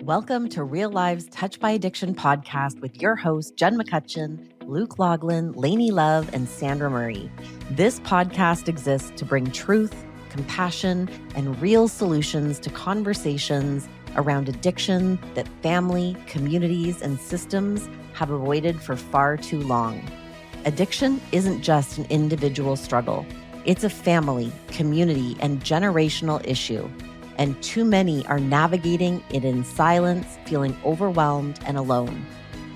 Welcome to Real Lives Touched by Addiction podcast with your hosts, Jen McCutcheon, Luke Loughlin, Lainey Love, and Sandra Murray. This podcast exists to bring truth, compassion, and real solutions to conversations around addiction that family, communities, and systems have avoided for far too long. Addiction isn't just an individual struggle. It's a family, community, and generational issue. And too many are navigating it in silence, feeling overwhelmed and alone.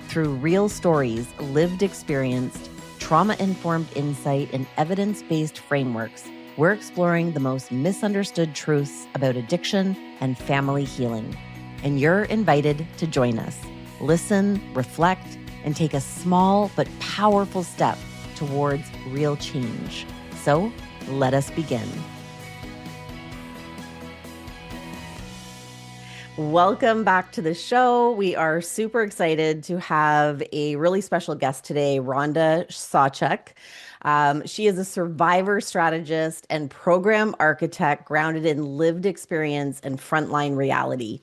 Through real stories, lived experience, trauma-informed insight, and evidence-based frameworks, we're exploring the most misunderstood truths about addiction and family healing. And you're invited to join us. Listen, reflect, and take a small but powerful step towards real change. So let us begin. Welcome back to the show. We are super excited to have a really special guest today, Rhonda Sawchuk. She is a survivor strategist and program architect grounded in lived experience and frontline reality.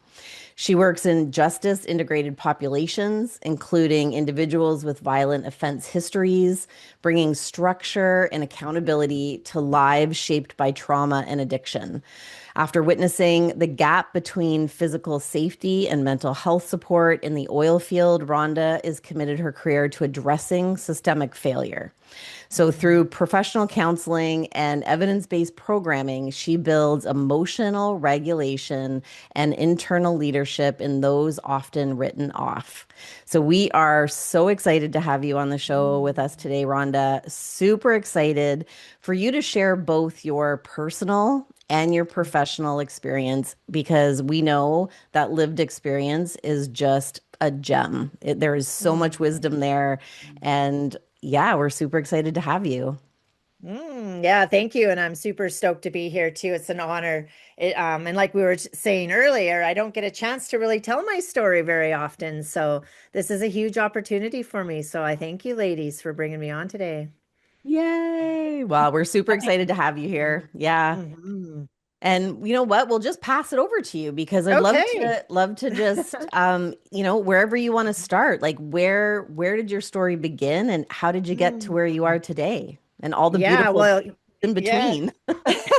She works in justice integrated populations, including individuals with violent offense histories, bringing structure and accountability to lives shaped by trauma and addiction. After witnessing the gap between physical safety and mental health support in the oil field, Rhonda is committed her career to addressing systemic failure. So through professional counseling and evidence-based programming, she builds emotional regulation and internal leadership in those often written off. So we are so excited to have you on the show with us today, Rhonda. Super excited for you to share both your personal and your professional experience, because we know that lived experience is just a gem. There is so much wisdom there. And yeah, we're super excited to have you. Yeah, thank you. And I'm super stoked to be here too. It's an honor. And like we were saying earlier, I don't get a chance to really tell my story very often. So this is a huge opportunity for me. So I thank you, ladies, for bringing me on today. Yay. Well, we're super excited to have you here. Yeah. Mhm. And you know what? We'll just pass it over to you because I'd Okay. love to just wherever you want to start. Like where did your story begin and how did you get to where you are today? And all the Yeah, beautiful well, in yeah. between.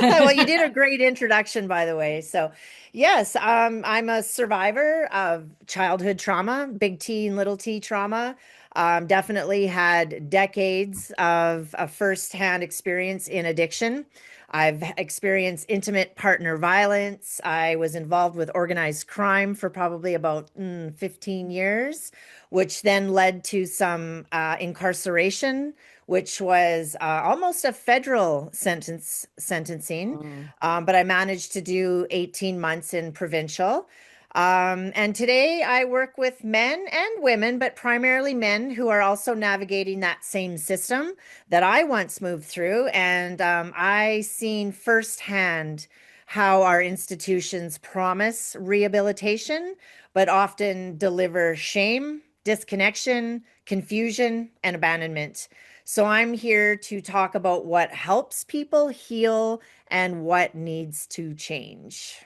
Well, you did a great introduction, by the way. So, yes, I'm a survivor of childhood trauma, big T and little t trauma. Definitely had decades of a firsthand experience in addiction. I've experienced intimate partner violence. I was involved with organized crime for probably about 15 years, which then led to some incarceration, which was almost a federal sentencing. Mm. But I managed to do 18 months in provincial. And today I work with men and women, but primarily men who are also navigating that same system that I once moved through. And I seen firsthand how our institutions promise rehabilitation, but often deliver shame, disconnection, confusion, and abandonment. So I'm here to talk about what helps people heal and what needs to change.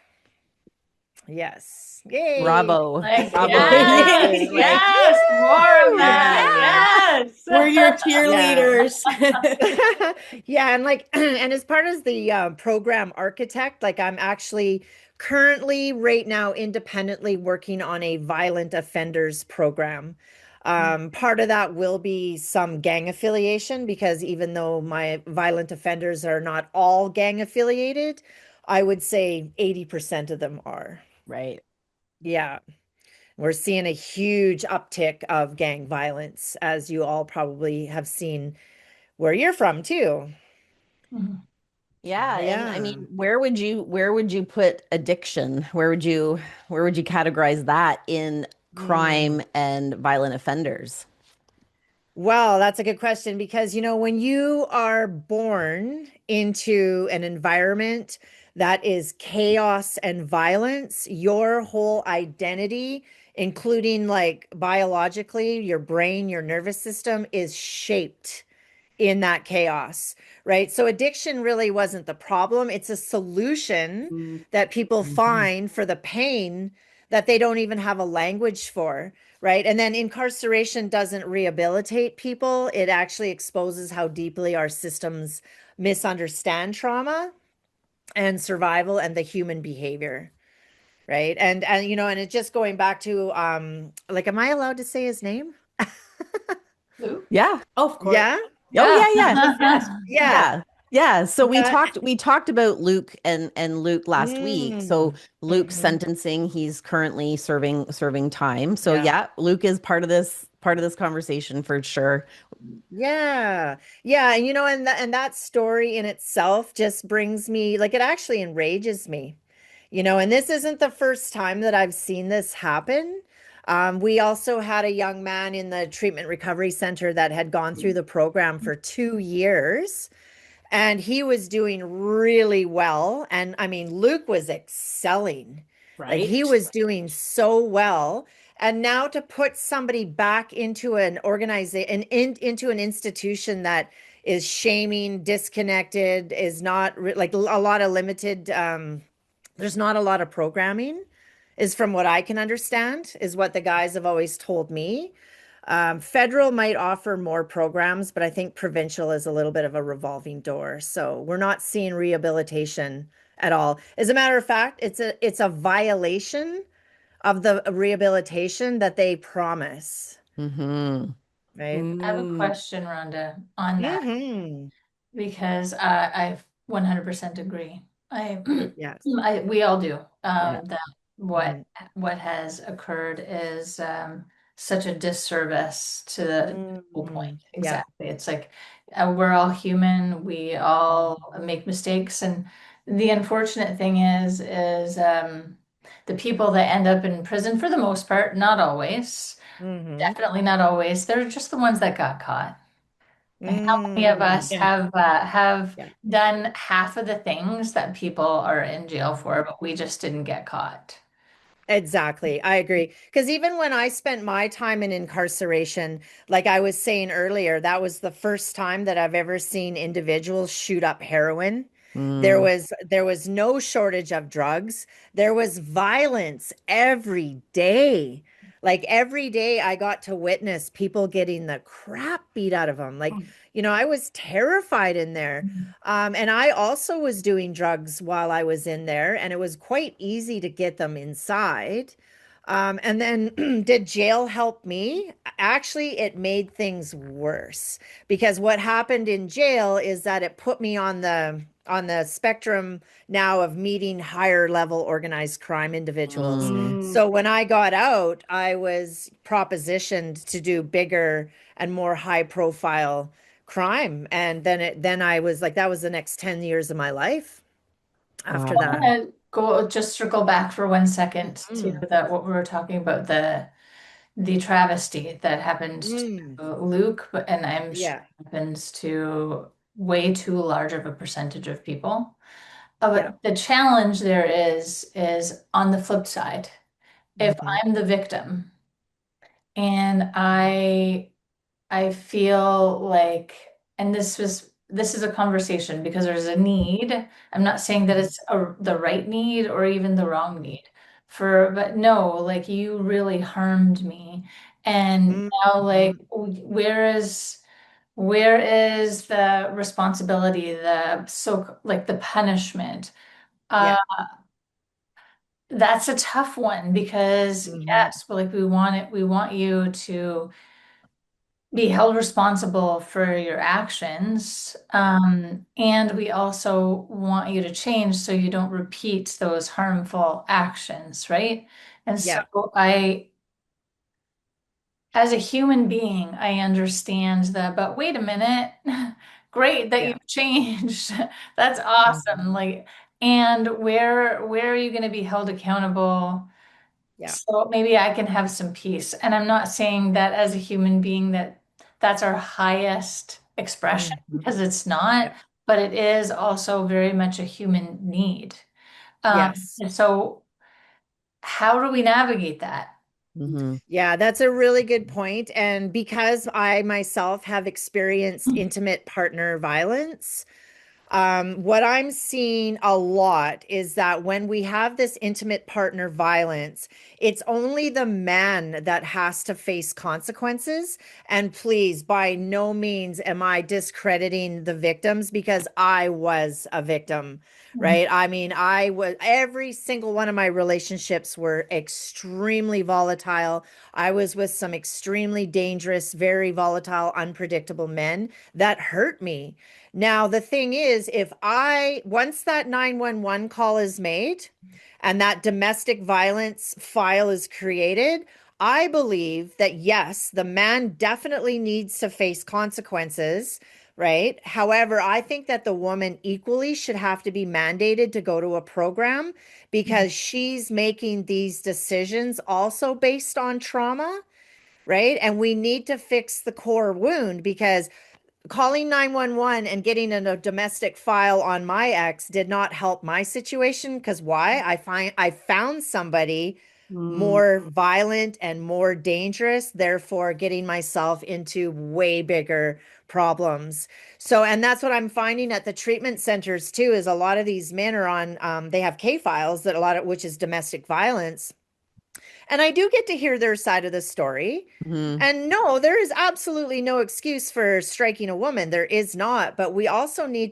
Yes. Yay. Bravo. Like, Bravo. yes, Like, yes, more of woo! that. Yeah. Yes. We're your Yeah. cheerleaders. Yeah, and like and as part of the program architect, like I'm actually currently right now independently working on a violent offenders program. Part of that will be some gang affiliation because even though my violent offenders are not all gang affiliated, I would say 80% of them are. Right. Yeah. We're seeing a huge uptick of gang violence, as you all probably have seen where you're from too. Yeah, and I Yeah. mean, where would you put addiction? Where would you categorize that in crime Mm. and violent offenders? Well, that's a good question because, when you are born into an environment that is chaos and violence, your whole identity, including like biologically, your brain, your nervous system is shaped in that chaos, right? So addiction really wasn't the problem. It's a solution that people Mhm. find for the pain that they don't even have a language for, right? And then incarceration doesn't rehabilitate people. It actually exposes how deeply our systems misunderstand trauma and survival and the human behavior, right? And and it's just going back to like, am I allowed to say his name? Luke? Yeah. Oh, of course. Yeah. Oh Yeah. yeah, yeah. Yes, yes. Yeah. Yeah. Yeah. So we Yeah. talked about Luke and Luke last week. So Mm. Luke's Hmm. sentencing, he's currently serving time. So Yeah. yeah, Luke is part of this conversation for sure. Yeah. Yeah. And and that story in itself just brings me, like, it actually enrages me. And this isn't the first time that I've seen this happen. We also had a young man in the treatment recovery center that had gone through the program for 2 years. And he was doing really well. And I mean, Luke was excelling. Like, he Right. was doing so well. And now to put somebody back into an organization, into an institution that is shaming, disconnected, is not like a lot of limited, there's not a lot of programming, is from what I can understand, is what the guys have always told me. Federal might offer more programs, but I think provincial is a little bit of a revolving door. So we're not seeing rehabilitation at all. As a matter of fact, it's a violation of the rehabilitation that they promise, Hmm. right? I have a Mm. question, Rhonda, on that Mm-hmm. because I 100% agree. I, Yes. we all do. Yeah. That what Mm-hmm. what has occurred is such a disservice to the whole point. Mm-hmm. Yeah. Exactly. It's like we're all human. We all make mistakes, and the unfortunate thing is the people that end up in prison for the most part, not always, Mm-hmm. definitely not always. They're just the ones that got caught. Like how many of Mm-hmm. us Yeah. have Yeah. done half of the things that people are in jail for, but we just didn't get caught? Exactly. I agree. Because even when I spent my time in incarceration, like I was saying earlier, that was the first time that I've ever seen individuals shoot up heroin. Mm. There was no shortage of drugs. There was violence every day. Like every day I got to witness people getting the crap beat out of them. Like, I was terrified in there. And I also was doing drugs while I was in there, and it was quite easy to get them inside. And then did jail help me? Actually, it made things worse because what happened in jail is that it put me on the spectrum now of meeting higher level organized crime individuals. Mm. So when I got out, I was propositioned to do bigger and more high profile crime. And then I was like, that was the next 10 years of my life after Wow. I that. want to go just circle back for 1 second to Mm, that what we were talking about, the travesty that happened mm, to Luke, and I'm sure yeah, happens to way too large of a percentage of people. yeah. But the challenge there is on the flip side. If Hmm. I'm the victim and I feel like, and this is a conversation because there's a need. I'm not saying that it's the right need or even the wrong need but no, like you really harmed me. And now like Hmm. where is the responsibility, like the punishment? Uh, Yeah. that's a tough one because Hmm. yes, but like we want you to be held responsible for your actions. Yeah. And we also want you to change so you don't repeat those harmful actions, right? And so Yeah. as a human being, I understand that, but wait a minute, great that Yeah. you've changed. That's awesome. Hmm. Like, and where are you going to be held accountable? Yeah. So maybe I can have some peace. And I'm not saying that as a human being that that's our highest expression Hmm. because it's not, Yeah. but it is also very much a human need. Yes. And so how do we navigate that? Hmm. Yeah, that's a really good point. And because I myself have experienced intimate partner violence, What I'm seeing a lot is that when we have this intimate partner violence, it's only the man that has to face consequences. And please, by no means am I discrediting the victims because I was a victim, Mhm. right? I mean, every single one of my relationships were extremely volatile. I was with some extremely dangerous, very volatile, unpredictable men that hurt me. Now, the thing is, once that 911 call is made and that domestic violence file is created, I believe that yes, the man definitely needs to face consequences, right? However, I think that the woman equally should have to be mandated to go to a program because she's making these decisions also based on trauma, right? And we need to fix the core wound because calling 911 and getting in a domestic file on my ex did not help my situation because why? I found somebody Mm, more violent and more dangerous, therefore getting myself into way bigger problems. So, and that's what I'm finding at the treatment centers too, is a lot of these men are on, they have K files that a lot of, which is domestic violence. And I do get to hear their side of the story. mhm. And no, there is absolutely no excuse for striking a woman. There is not, but we need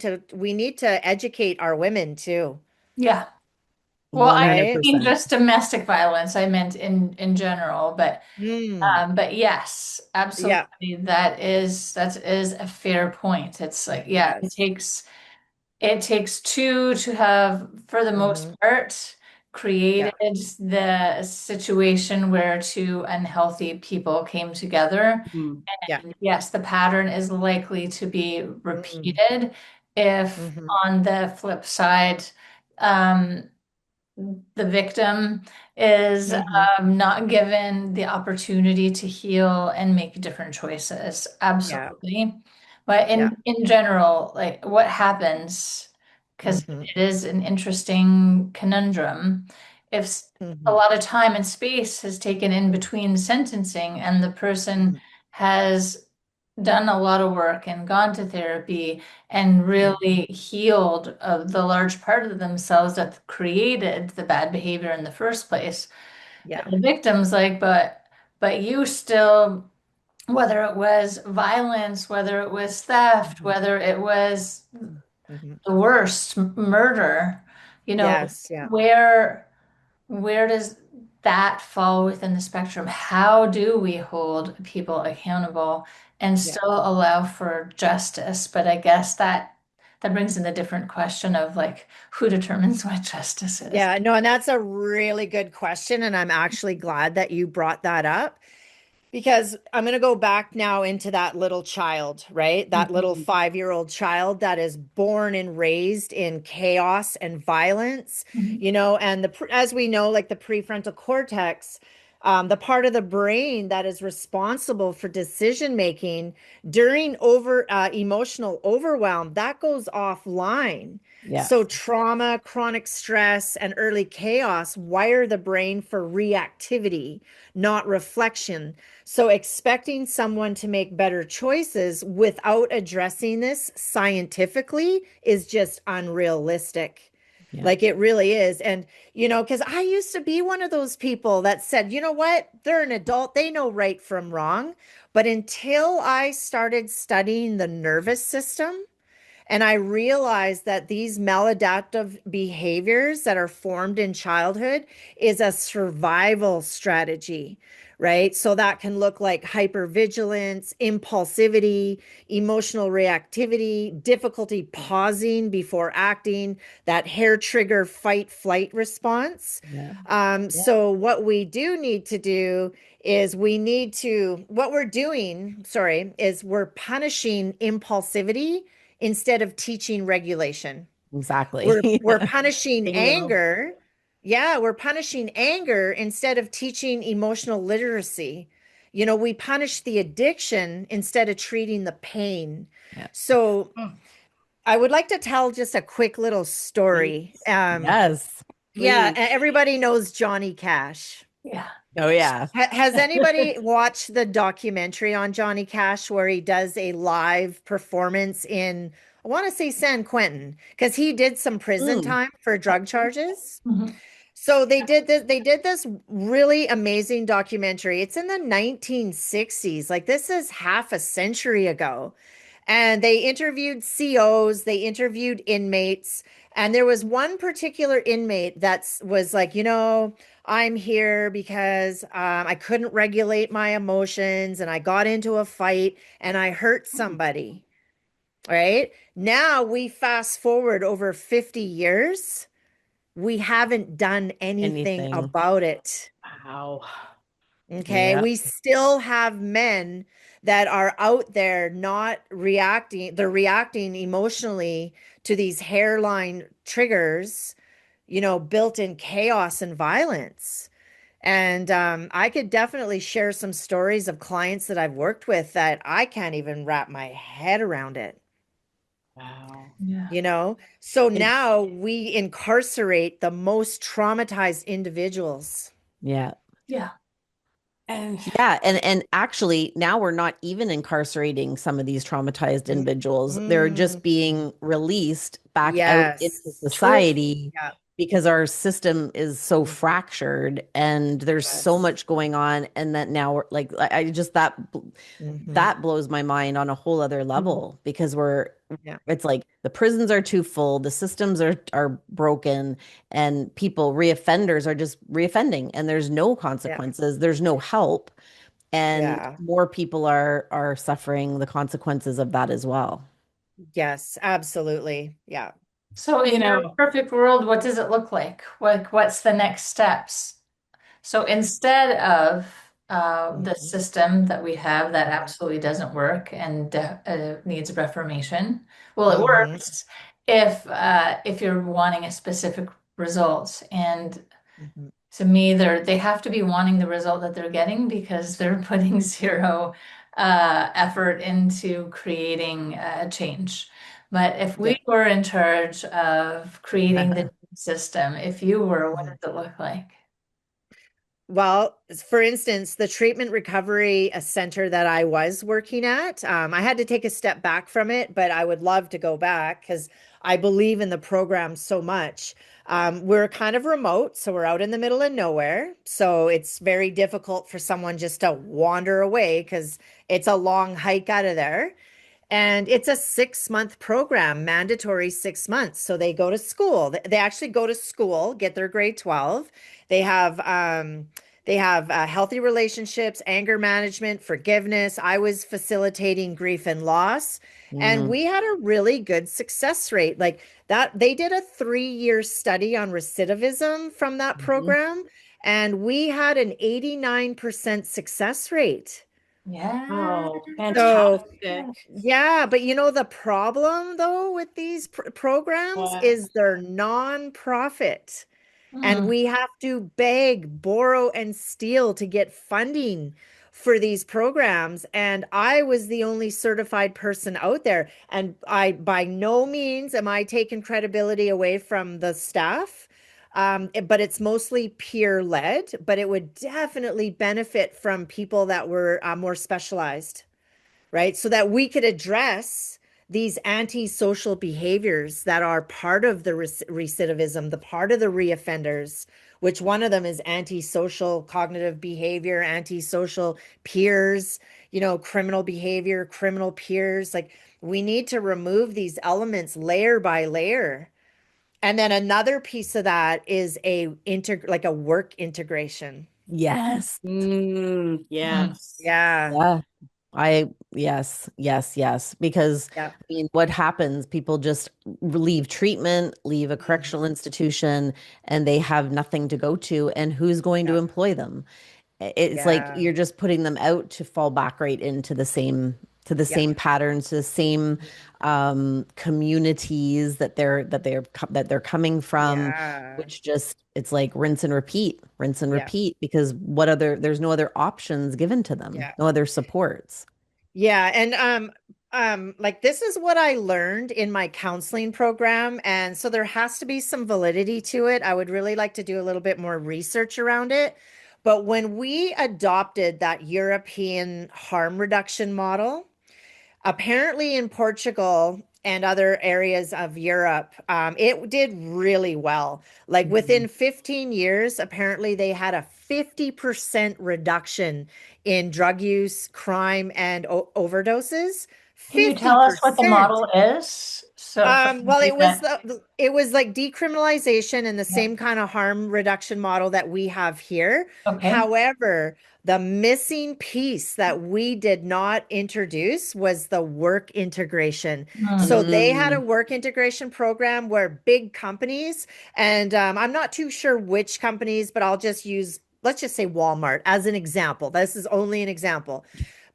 to educate our women too, Yeah. Well, I right? didn't mean 100%. just domestic violence. I meant in general, Mm, but yes, yeah. absolutely. That is a fair point. It's like, yeah, Yes. it takes two to have, for the most Hmm. part, created Yeah. the situation where two unhealthy people came together. Mm, Yeah. And yes, the pattern is likely to be Mm, repeated if hmm. on the flip side, um, the victim is Hmm. not given the opportunity to heal and make different choices. Yeah. Absolutely. But Yeah. in general, like what happens, because Hmm. it is an interesting conundrum, if a Hmm. lot of time and space has taken in between sentencing and the person Hmm. has done a lot of work and gone to therapy and Hmm. really healed the large part of themselves that created the bad behavior in the first place. Yeah. And the victim's like, but you still, whether it was violence, whether it was theft, Hmm. whether it was Hmm. the worst, murder, you know, Yes. Yeah. where where does that fall within the spectrum? How do we hold people accountable and Yeah. still allow for justice? But I guess that brings in the different question of like who determines what justice is. Yeah. No, and that's a really good question. And I'm actually glad that you brought that up. Because I'm going to go back now into that little child, right? That little mhm. 5-year-old child that is born and raised in chaos and violence, Mhm. and as we know, like the prefrontal cortex, the part of the brain that is responsible for decision making during emotional overwhelm, that goes offline. So Yes. trauma, chronic stress, and early chaos wire the brain for reactivity, not reflection. So, expecting someone to make better choices without addressing this scientifically is just unrealistic. Yeah. Like it really is. And, because I used to be one of those people that said, you know what? They're an adult, they know right from wrong. But until I started studying the nervous system, and I realized that these maladaptive behaviors that are formed in childhood is a survival strategy, right? So that can look like hypervigilance, impulsivity, emotional reactivity, difficulty pausing before acting, that hair trigger fight flight response. Yeah. Yeah. So what we do need to do is what we're doing, sorry, is we're punishing impulsivity instead of teaching regulation. Exactly. We're punishing Bingo. anger. Yeah, we're punishing anger instead of teaching emotional literacy. We punish the addiction instead of treating the pain. Yeah. So I would like to tell just a quick little story. Please. Yes. Yeah, Please. everybody knows Johnny Cash. Yeah. Oh, yeah. Has anybody watched the documentary on Johnny Cash where he does a live performance in I want to say San Quentin, because he did some prison Mm. time for drug charges. Mhm. So they did this really amazing documentary. It's in the 1960s. Like this is half a century ago. And they interviewed COs, they interviewed inmates, and there was one particular inmate that was like, I'm here because I couldn't regulate my emotions and I got into a fight and I hurt somebody. Right? Now we fast forward over 50 years, we haven't done anything Anything. about it. Wow. Okay. Yeah. We still have men that are out there not reacting. They're reacting emotionally to these hairline triggers, built in chaos and violence. And I could definitely share some stories of clients that I've worked with that I can't even wrap my head around it. Wow. Yeah. So And now we incarcerate the most traumatized individuals. yeah. Yeah. And Yeah, and actually now we're not even incarcerating some of these traumatized Mm, individuals. They're just mm, being released back out into yes, truth. society Yeah. because our system is so Mhm. fractured and there's so Yes. much going on, and that now we're like I just that Hmm. that blows my mind on a whole other Mhm. level because we're Yeah. it's like the prisons are too full, the systems are broken, and people reoffenders are just reoffending and there's no Yeah. consequences, there's no help, and Yeah. more people are suffering the consequences of that as well. Yes, absolutely. Yeah. so You in your know, perfect world, what does it look like? What's the next steps? So instead of the mhm, system that we have that mhm, absolutely doesn't work and needs reformation, well, it mhm, works if you're wanting a specific result. And mhm. to me, they have to be wanting the result that they're getting because they're putting zero effort into creating change. But if Yeah. we were in charge of creating the Yeah. system, if you were, what Mhm. does it look like? Well, for instance, the treatment recovery center that I was working at, I had to take a step back from it, but I would love to go back because I believe in the program so much. We're kind of remote, so we're out in the middle of nowhere. So it's very difficult for someone just to wander away because it's a long hike out of there. And it's a 6 month program, mandatory 6 months. So they go to school. They actually go to school, get their grade 12. They have healthy relationships, anger management, forgiveness. I was facilitating grief and loss, and Mm, we had a really good success rate. Like that, they did a 3 year study on recidivism from that mhm. program, and we had an 89% success rate. Yeah. Oh, So fantastic. yeah, but the problem though with these programs What? is they're non-profit. And Mm, we have to beg, borrow, and steal to get funding for these programs. And I was the only certified person out there. And I, by no means am I taking credibility away from the staff. But it's mostly peer led, but it would definitely benefit from people that were more specialized, right? So that we could address these antisocial behaviors that are part of the recidivism, the part of the reoffenders, which one of them is antisocial cognitive behavior, antisocial peers, criminal behavior, criminal peers. Like we need to remove these elements layer by layer. And then another piece of that is like a work integration. Yes. mm, Yes. Yeah. Yeah. Yes, yes, yes. Because Yeah. I mean, what happens? People just leave treatment, leave a correctional Mhm. institution, and they have nothing to go to. And who's going to Yeah. employ them? It's like Yeah. you're just putting them out to fall back right into the Yeah. same patterns, to the same communities that they're coming from, Yeah. which just it's like rinse and Yeah. repeat, because there's no other options given to them, Yeah. no other supports. Yeah. And like this is what I learned in my counseling program. And so there has to be some validity to it. I would really like to do a little bit more research around it. But when we adopted that European harm reduction model, apparently in Portugal, and other areas of Europe, it did really well. Like Mhm. within 15 years, apparently they had a 50% reduction in drug use, crime, and overdoses. Can you tell us what the 50%. model is? So for Well, somebody that, it was like decriminalization and the same kind of harm reduction model that we have here. okay. However, the missing piece that we did not introduce was the work integration. Hmm. So they had a Mm, work integration program where big companies, and I'm not too sure which companies, but I'll just use, let's just say Walmart as an example. This is only an example.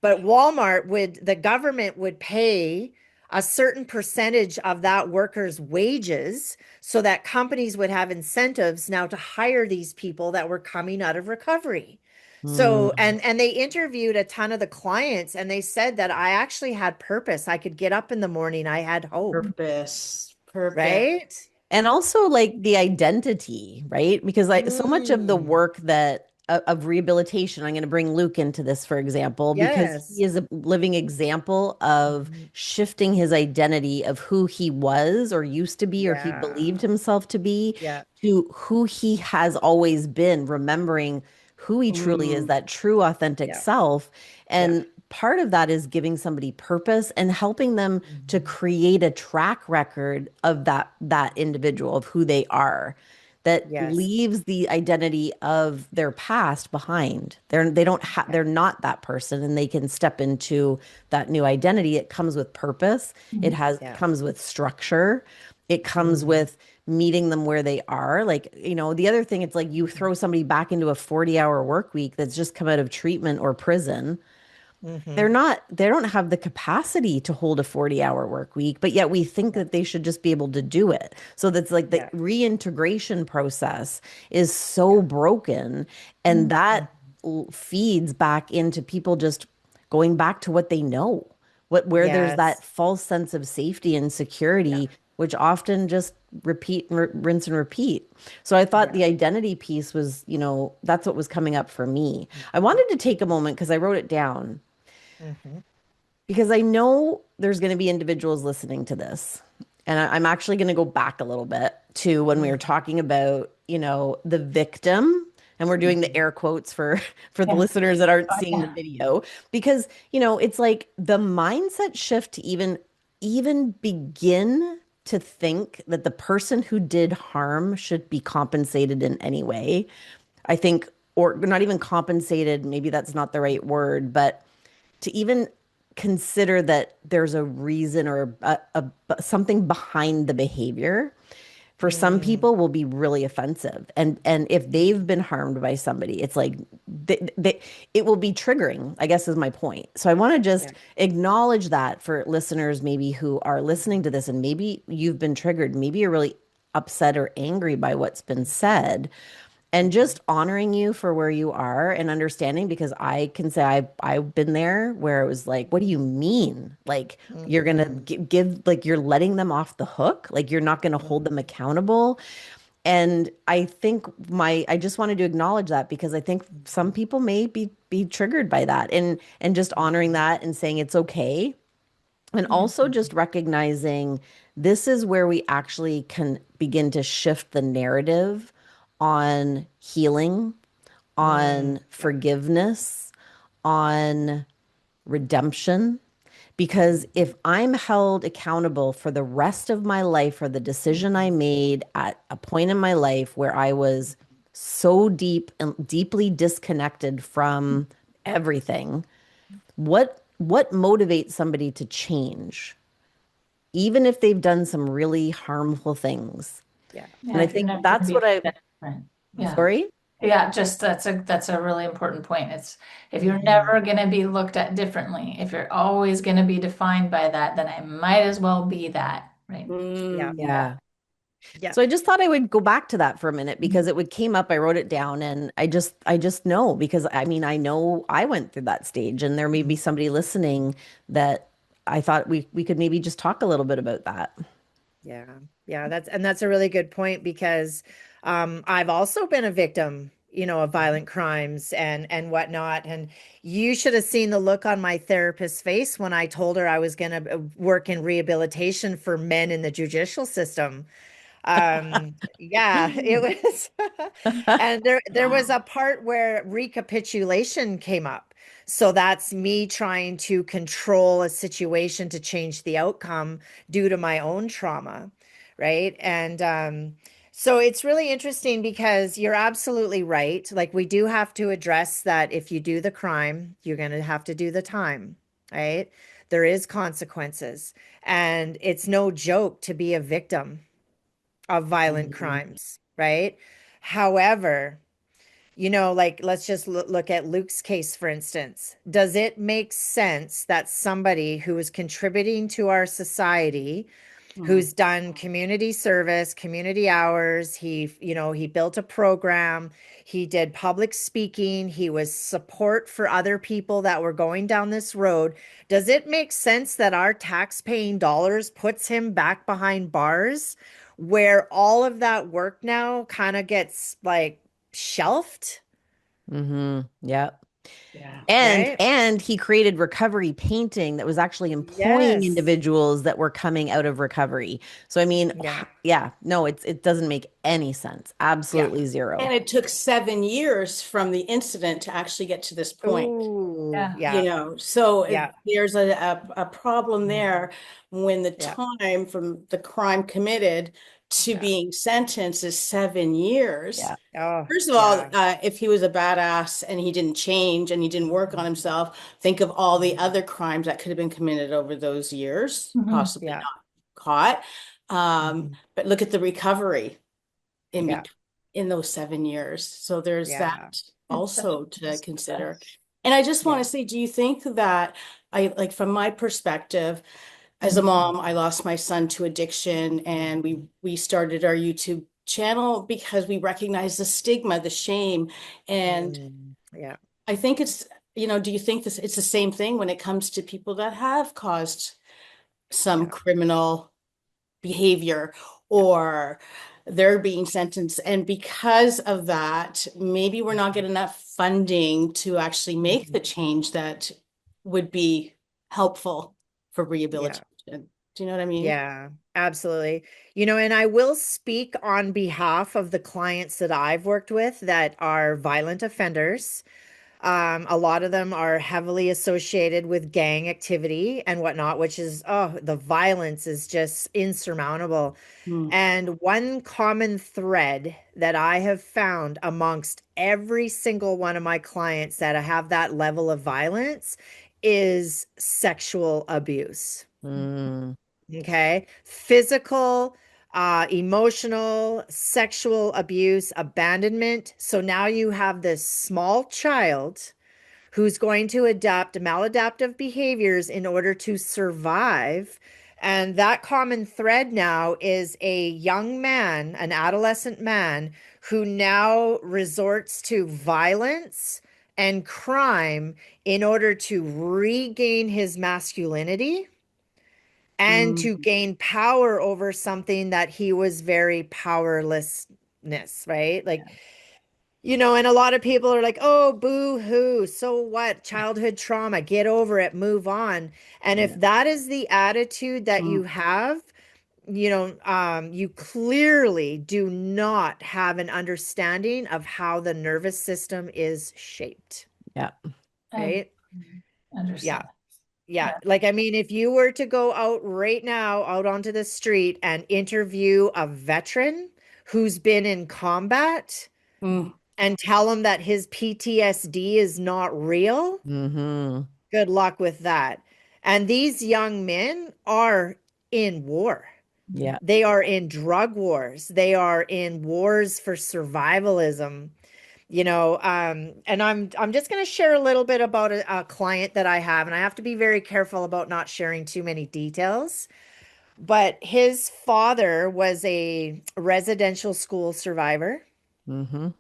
But the government would pay a certain percentage of that worker's wages so that companies would have incentives now to hire these people that were coming out of recovery. So, mm. and they interviewed a ton of the clients and they said that I actually had purpose. I could get up in the morning, I had hope, Purpose. Purpose. right? And also like the identity, right? Because like so much of the Mm, work that of rehabilitation, I'm going to bring Luke into this, for example, because he yes. is a living example of Mhm. shifting his identity of who he was or used to be or he believed Yeah. himself to be Yeah. to who he has always been, remembering who he truly is, Mm, that true authentic Yeah. self. Yeah. And part of that is giving somebody purpose and helping them to Mhm. create a track record of that individual of who they are that Yes. leaves the identity of their past behind. They don't have Yeah. they're not that person and they can step into that new identity. It comes with purpose. mhm. It Yeah. comes with structure. It comes Mhm. with meeting them where they are. Like, the other thing, it's like you throw somebody back into a 40-hour work week that's just come out of treatment or prison. Mhm. They don't have the capacity to hold a 40-hour work week, but yet we think Yeah. that they should just be able to do it. So that's like the Yeah. reintegration process is Yeah. so broken, and Mhm. that feeds back into people just going back to what they know. Where there's that Yes. false sense of safety and Yeah. security, which often just repeat and rinse and repeat. So I thought Yeah. the identity piece was, that's what was coming up for me. I Mhm. wanted to take a moment because I wrote it down Mhm. because I know there's going to be individuals listening to this. And I'm actually going to go back a little bit to when we were Mhm. talking about, the victim. And we're doing the Mhm. air quotes for for the Yeah. listeners that aren't Oh, seeing the yeah. video because, it's like the mindset shift to even begin to think that the person who did harm should be compensated in any way. I think, or not even compensated, maybe that's not the right word, but to even consider that there's a reason or something behind the behavior for some Mm. people will be really offensive, and if they've been harmed by somebody, it's like it will be triggering, I guess, is my point. So I want to Yeah. just acknowledge that for listeners maybe who are listening to this and maybe you've been triggered, maybe you're really upset or angry by what's been Mhm. said, and Mhm. just honoring you for where you are and understanding because I can say I've been there where it was like, what do you mean? Like you're gonna Mhm. give like you're letting them off the hook, like you're not gonna hold them Mhm. accountable. And I think I just wanted to acknowledge that because I think some Mhm. people may be triggered by that and just honoring Mhm. that and saying it's okay. And Yeah. also just recognizing this is where we actually can begin to shift the narrative on healing, Mm. on Yeah. forgiveness, on redemption. Because Mhm. if I'm held accountable for the rest of my life for the decision I Mhm. made at a point in my life where I was so deep and deeply disconnected from everything, what motivates somebody to change, even if they've done some really harmful things? Yeah. And Yeah, I if you're think never going to that's be what I, different. Yeah. sorry? Yeah, just that's a really important point. It's if you're Mhm. never going to be looked at differently, if you're always going to be defined by that, then I might as well be that, right? Yeah. Yeah. Yeah. So I just thought I would go back to that for a minute because it would came up. I wrote it down and I just know because I mean I know I went through that stage and there may be Mhm. somebody listening that I thought we could maybe just talk a little bit about that. Yeah. Yeah. That's a really good point because I've also been a victim, of violent crimes and whatnot. And you should have seen the look on my therapist's face when I told her I was going to work in rehabilitation for men in the judicial system. Yeah, it was. And there was Wow. a part where recapitulation came up. So that's me trying to control a situation to change the outcome due to my own trauma, right? And so it's really interesting because you're absolutely right. Like we do have to address that if you do the crime, you're going to have to do the time, right? There is consequences, and it's no joke to be a victim of violent Mhm. crimes, right? However, like let's just look at Luke's case, for instance. Does it make sense that somebody who is contributing to our society, Mm. who's done community service, community hours, he built a program, he did public speaking, he was support for other people that were going down this road. Does it make sense that our tax-paying dollars puts him back behind bars where all of that work now kind of gets like shelved, Yep. Yeah. right? And he created recovery painting that was actually employing Yes. individuals that were coming out of recovery. So I mean, Yeah. yeah, no, it doesn't make any sense. Yeah. Absolutely zero. And it took 7 years from the incident to actually get to this point. Ooh, Yeah. yeah. So Yeah. there's a problem there when the Yeah. time from the crime committed to Yeah. being sentenced is 7 years. Yeah. Oh, First of all, yeah. if he was a badass and he didn't change and he didn't work on himself, think of all the other crimes that could have been committed over those years, Mhm. possibly Yeah. not caught. Mhm. But look at the recovery in Yeah. between in those 7 years. So there's that Yeah. It's such also a to consider. stress. And I just want Yeah. to say, do you think that I like from my perspective, as a Mhm. mom, I lost my son to addiction and we started our YouTube channel because we recognize the stigma, the shame. And Yeah. I think do you think it's the same thing when it comes to people that have caused some Yeah. criminal behavior Yeah. or they're being sentenced. And because of that, maybe we're not getting enough funding to actually make Mhm. the change that would be helpful for Yeah. rehabilitation. Do you know what I mean? Yeah, absolutely. And I will speak on behalf of the clients that I've worked with that are violent offenders. A lot of them are heavily associated with gang activity and whatnot, which is, oh, the violence is just insurmountable. Mm, And one common thread that I have found amongst every single one of my clients that have that level of violence is sexual abuse. Mm. Okay. Physical, emotional, sexual abuse, abandonment. So now you have this small child who's going to adopt maladaptive behaviors in order to survive. And that common thread now is a young man, an adolescent man, who now resorts to violence and crime in order to regain his masculinity and mm, to gain power over something that he was very powerlessness, right? Like, and a lot of people are like, oh, boo hoo. So what? Childhood trauma, get over it, move on. And if Yeah. that is the attitude that mm. you have, you clearly do not have an understanding of how the nervous system is shaped, Yeah. I right? Yeah. understand. Yeah. Yeah. Like, I mean, if you were to go out right now, out onto the street and interview a veteran who's been in combat Mm. and tell him that his PTSD is not real, Hmm. good luck with that. And these young men are in war. Yeah. They are in drug wars. They are in wars for survivalism. And I'm just going to share a little bit about a client that I have, and I have to be very careful about not sharing too many details. But his father was a residential school survivor. Hmm.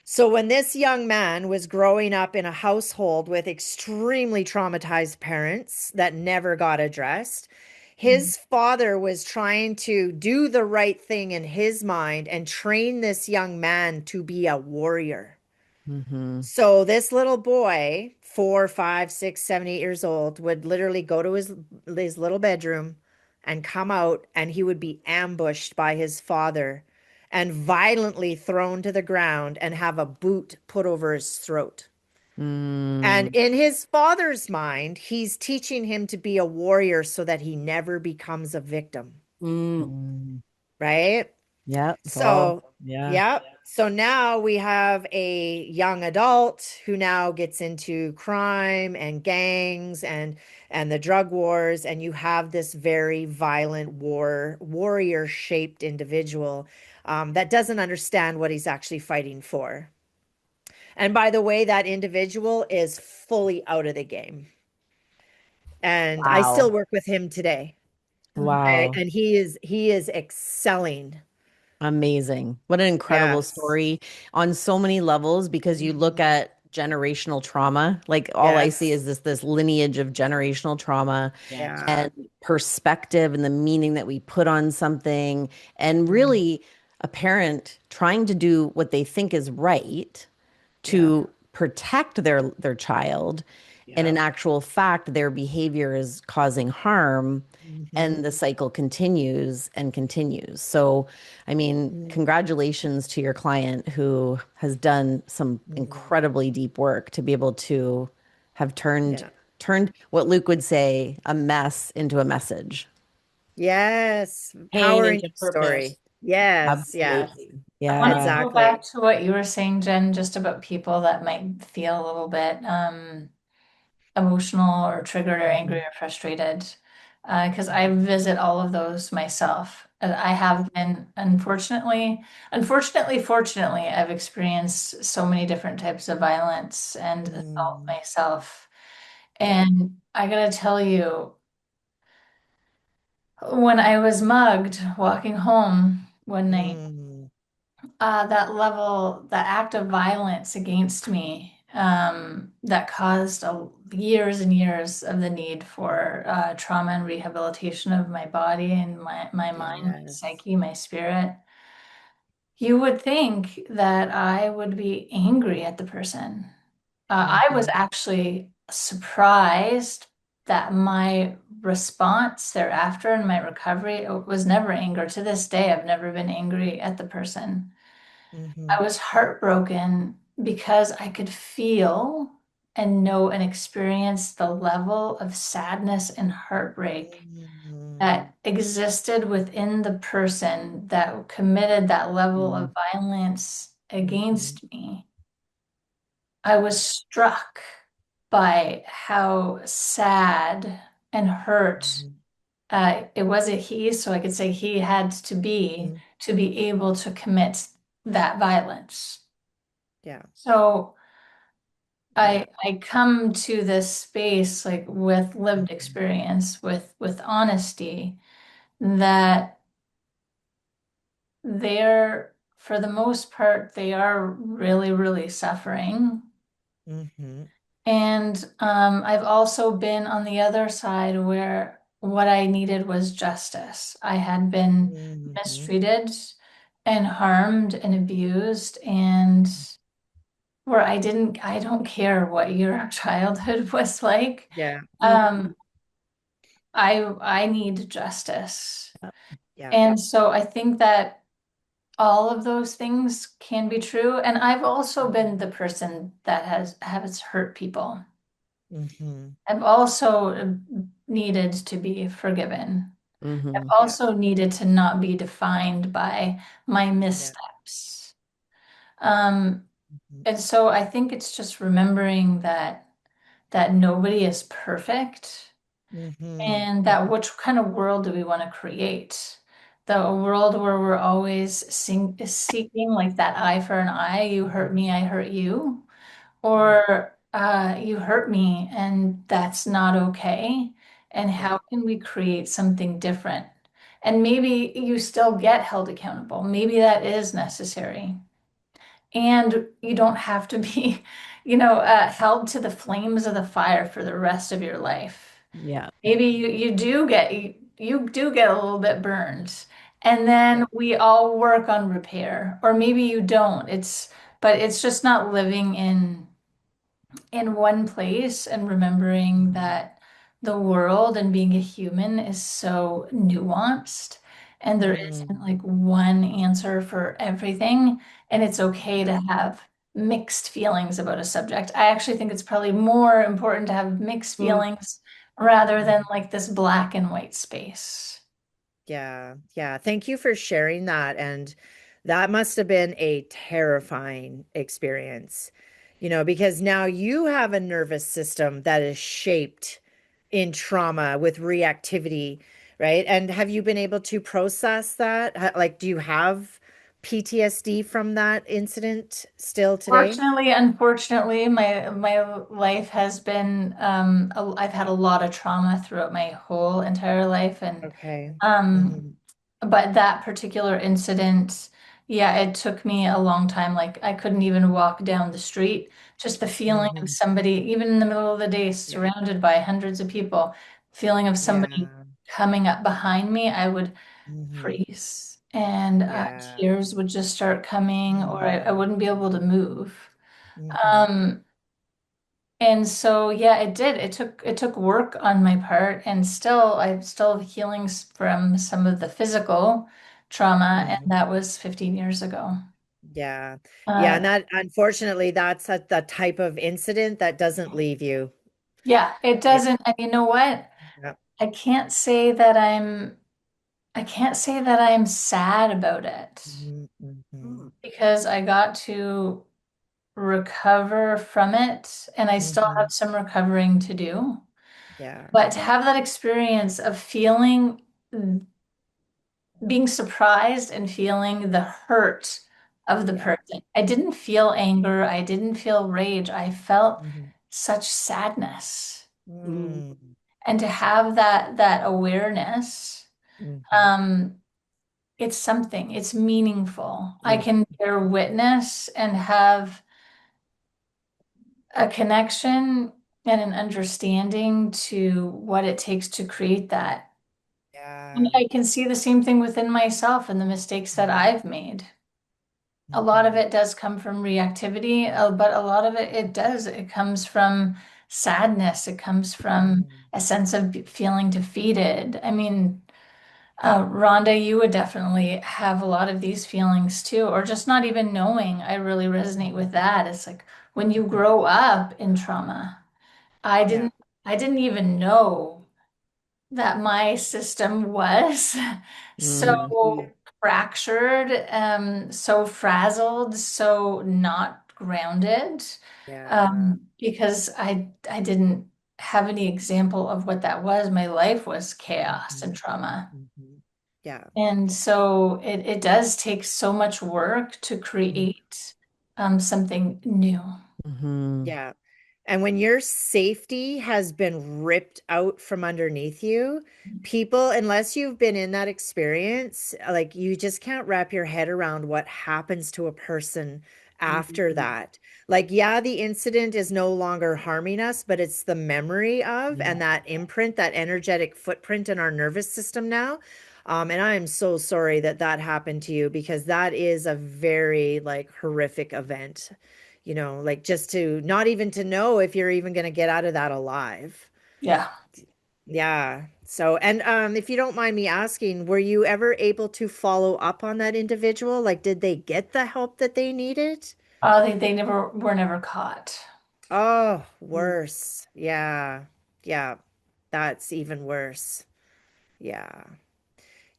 So when this young man was growing up in a household with extremely traumatized parents that never got addressed, Mhm. his father was trying to do the right thing in his mind and train this young man to be a warrior. Mm-hmm. So this little boy, 4, 5, 6, 7, 8 years old, would literally go to his little bedroom and come out, and he would be ambushed by his father and violently thrown to the ground and have a boot put over his throat. And Mm. in his father's mind, he's teaching him to be a warrior so that he never becomes a victim, Mm. Mm. right? Yeah, it's all, So, yeah. yeah. So now we have a young adult who now gets into crime and gangs and the drug wars, and you have this very violent warrior shaped individual that doesn't understand what he's actually fighting for. And by the way, that individual is fully out of the game. And I still Wow. work with him today. Mhm. Wow. And he is excelling. Amazing. What an incredible Yes. story on so many levels because you look Mhm. at generational trauma, like all I see Yes. is this lineage of generational trauma Yeah. Yeah. and perspective and the meaning that we put on something and Mm. really a parent trying to do what they think is right Yeah. to protect their child and Yeah. in actual fact their behavior is causing harm Mhm. and the cycle continues and continues. So I mean, Mm. congratulations to your client who has done some Mhm. incredibly deep work to be able to have Yeah. turned what Luke would say a mess into a message. Yes. Pain Powering into story. purpose. Yes. Yes. Absolutely. I want to Yeah. go back Exactly. to what you were saying, Jen, just about people that might feel a little bit emotional or triggered or angry Mhm. or frustrated. Because I visit all of those myself. And I have been, fortunately, I've experienced so many different types of violence and assault Mm. myself. Yeah. And I gotta tell you, when I was mugged walking home one night, Mm. that act of violence against me, that caused years and years of the need for trauma and rehabilitation of my body and my mind, my Yes. psyche, my spirit. You would think that I would be angry at the person. I was Mhm. actually surprised that my response thereafter in my recovery was never anger. To this day, I've never been angry at the person. I Mhm. was heartbroken because I could feel and know and experience the level of sadness and heartbreak Mhm. that existed within the person that committed that level Mm, of violence Mhm. against me. I was struck by how sad and hurt Mhm. it was a he, so I could say he had Mhm. to be able to commit that violence. Yeah. So Yeah. I come to this space like with lived Mhm. experience, with honesty, that they're for the most part they are really, really suffering. Mhm. And I've also been on the other side where what I needed was justice. I had been Mhm. mistreated and harmed and abused, and where I don't care what your childhood was like. Yeah. Um, I need justice. Yeah. And so I think that all of those things can be true. And I've also been the person that has hurt people. Mhm. I've also needed to be forgiven. I've hmm Yeah. also needed to not be defined by my Yeah. missteps. Um, Mhm. and so I think it's just remembering that nobody is perfect. Mhm. And that which kind of world do we want to create? A world where we're always seeking like that eye for an eye, you hurt me, I hurt you, Yeah. or you hurt me and that's not okay. And Yeah. how can we create something different? And maybe you still get held accountable. Maybe that is necessary. And you don't have to be, held to the flames of the fire for the rest of your life. Yeah. Maybe you do get a little bit burned. And Yeah. then we all work on repair. Or maybe you don't. It's but it's just not living in one place and remembering that the world and being a human is so nuanced and there isn't Mm, like one answer for everything. And it's okay to have mixed feelings about a subject. I actually think it's probably more important to have mixed Mm. feelings rather than mm. like this black and white space. Yeah, yeah. Thank you for sharing that. And that must have been a terrifying experience, because now you have a nervous system that is shaped in trauma with reactivity, right? And have you been able to process that? Like, do you have PTSD from that incident still today? Fortunately, unfortunately, my life has been I've had a lot of trauma throughout my whole entire life and Okay. um Hmm. but that particular incident, yeah, it took me a long time. Like I couldn't even walk down the street. Just the feeling of Hmm. somebody, even in the middle of the day, Yeah. surrounded by hundreds of people, feeling of somebody Yeah. coming up behind me, I would Hmm. freeze and Yeah. tears would just start coming, or I Hmm. wouldn't be able to move. Hmm. Um, and so yeah, it did. It took work on my part, and still I still have healings from some of the physical trauma, and Hmm. that was 15 years ago. Yeah. Yeah. Uh, And that, unfortunately, that's the type of incident that doesn't leave you. yeah, it Yeah. doesn't, and you know what? Yeah. I can't say that I can't say that I'm sad about it Mhm, mhm, Mm. because I got to recover from it, and I still have mhm. some recovering to do. Yeah. But to have that experience of feeling being surprised and feeling the hurt of the Yeah. person. I didn't feel anger. I didn't feel rage. I felt Mhm. such sadness. Mm. Mm, And to have that awareness, mhm. um, it's something. It's meaningful. I Yeah. can bear witness and have a connection and an understanding to what it takes to create that. And Yeah. I can see the same thing within myself and the mistakes that Mhm, I've made. A lot of mhm, it does come from reactivity, but a lot of it does. It comes from sadness. It comes from mhm, a sense of feeling defeated. I mean, Rhonda, you would definitely have a lot of these feelings too, or just not even knowing. I really resonate with that. It's like when you mhm. grow up in trauma, I Yeah. didn't, I didn't even know that my system was Mm. so fractured, so frazzled, so not grounded, Yeah. because I didn't have any example of what that was. My life was chaos and Mhm, trauma. mhm. Yeah. And so it does take so much work to Mhm. create something new. Hmm. Yeah. And when your safety has been ripped out from underneath you, people, unless you've been in that experience, like you just can't wrap your head around what happens to a person after Mm. that. Like, yeah, the incident is no longer harming us, but it's the memory of Yeah. and that imprint, that energetic footprint in our nervous system now. And I am so sorry that that happened to you because that is a very like horrific event, like just to not even to know if you're even going to get out of that alive. Yeah. Yeah. So, and if you don't mind me asking, were you ever able to follow up on that individual? Like, did they get the help that they needed? They never were never caught. Oh, Mm. worse. Yeah. Yeah. That's even worse. Yeah.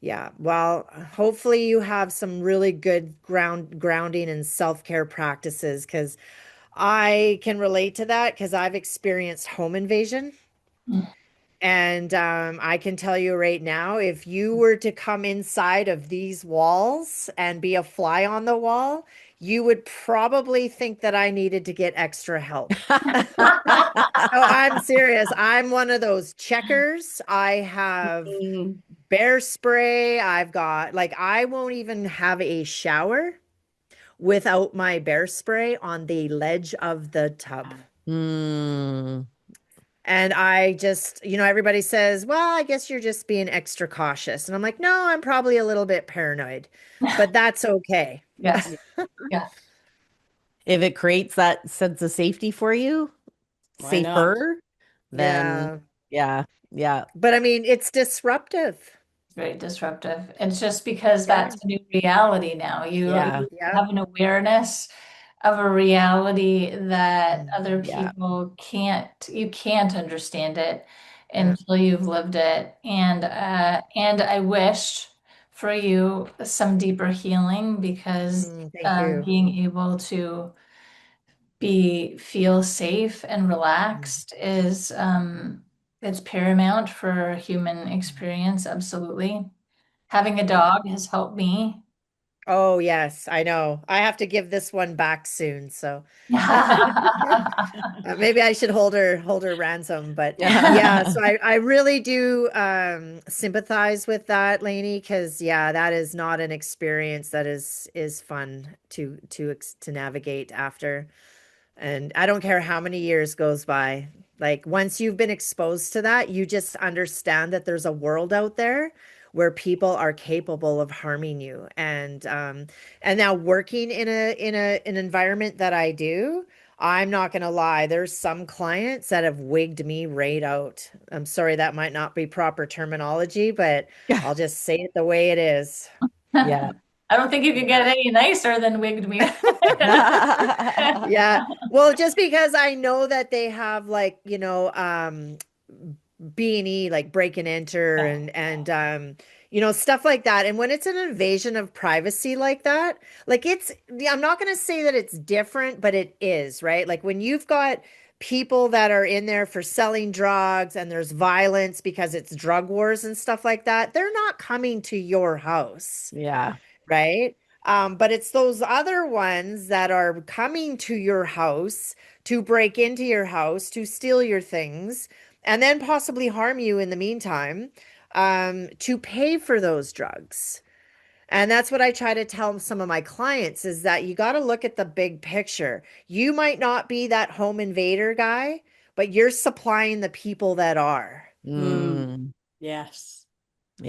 Yeah. Well, hopefully you have some really good grounding and self-care practices because I can relate to that because I've experienced home invasion. Mm. And I can tell you right now, if you were to come inside of these walls and be a fly on the wall, you would probably think that I needed to get extra help. Oh, I'm serious. I'm one of those checkers. I have Mm. bear spray. I've got, like, I won't even have a shower without my bear spray on the ledge of the tub. Mm. And I just, everybody says, well, I guess you're just being extra cautious. And I'm like, no, I'm probably a little bit paranoid, but that's okay. Yes. Yeah. if it creates that sense of safety for you, Why not? safer, then Yeah. yeah, yeah, But I mean, it's disruptive. Very disruptive. It's just because Yeah. that's a new reality now. yeah, You Yeah. have an awareness of a reality that other Mhm. yeah. people you can't understand it Yeah. until you've lived it. And I wish for you some deeper healing because Thank you. being able to feel safe and relaxed is it's paramount for human experience, absolutely. Having a Yeah. dog has helped me. Oh, yes, I know. I have to give this one back soon, so maybe I should hold her ransom. But yeah, so I really do sympathize with that, Lainey, because yeah, that is not an experience that is fun to navigate after. And I don't care how many years goes by. Like once you've been exposed to that, you just understand that there's a world out there where people are capable of harming you. And now working in an environment that I do, I'm not gonna lie, there's some clients that have wigged me right out. I'm sorry, that might not be proper terminology, but Yeah. I'll just say it the way it is. Yeah. I don't think you could Yeah. get any nicer than wigged me. Yeah. Well, just because I know that they have like, B&E like break and enter Yeah. and stuff like that. And when it's an invasion of privacy like that, like yeah, I'm not going to say that it's different, but it is, right? Like when you've got people that are in there for selling drugs and there's violence because it's drug wars and stuff like that, they're not coming to your house, Yeah. right? But it's those other ones that are coming to your house to break into your house, to steal your things, and then possibly harm you in the meantime, to pay for those drugs. And that's what I try to tell some of my clients is that you got to look at the big picture. You might not be that home invader guy, but you're supplying the people that are. Mm, Mm, yes.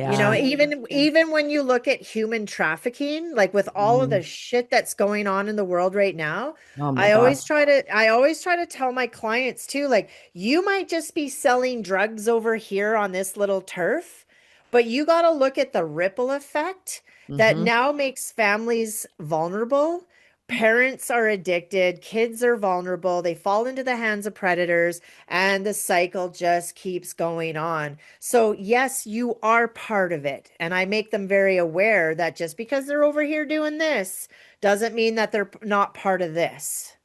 You know, yeah. even Absolutely. even when you look at human trafficking, like with all of the Mm. shit that's going on in the world right now, Oh my I God. always try to I always try to tell my clients too, like you might just be selling drugs over here on this little turf, but you got to look at the ripple effect that Hmm. now makes families vulnerable. Parents are addicted, kids are vulnerable, they fall into the hands of predators, and the cycle just keeps going on. So, yes, you are part of it. And I make them very aware that just because they're over here doing this doesn't mean that they're not part of this.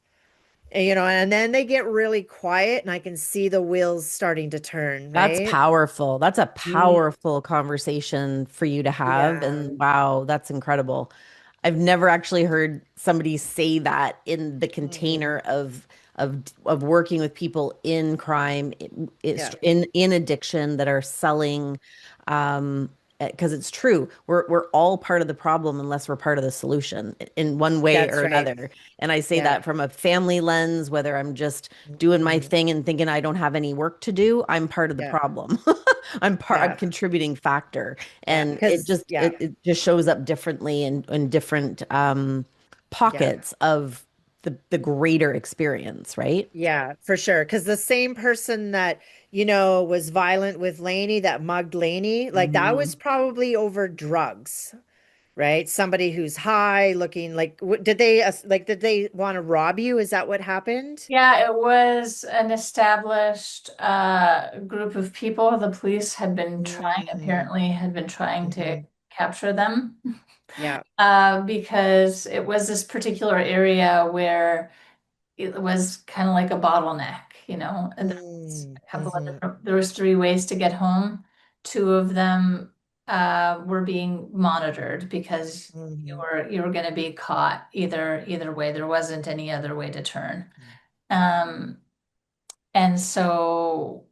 And then they get really quiet and I can see the wheels starting to turn, That's right? powerful. That's a Mm, powerful conversation for you to have. yeah. And wow, that's incredible. I've never actually heard somebody say that in the Mhm. container of working with people in crime, Yeah. in addiction that are selling, because it's true. We're all part of the problem unless we're part of the solution in one way or That's right. another. And I say Yeah. that from a family lens, whether I'm just doing my Mhm. thing and thinking I don't have any work to do, I'm part of the Yeah. problem. I'm Yeah. contributing factor. Yeah. And it Because, just yeah. it just shows up differently in different Yeah. pockets of the greater experience, right? Yeah, for sure. Because the same person that, was violent with Lainey, that mugged Lainey, like that was Hmm. probably over drugs, right? Somebody who's high looking like, did they want to rob you? Is that what happened? Yeah, it was an established group of people. The police Hmm. apparently had been trying to Hmm. capture them Yeah. because it was this particular area where it was kind of like a bottleneck, you know. And there was Mm. a couple of Hmm. different, there was three ways to get home. Two of them were being monitored because Hmm. you were going to be caught either way. There wasn't any other way to turn. Um, and so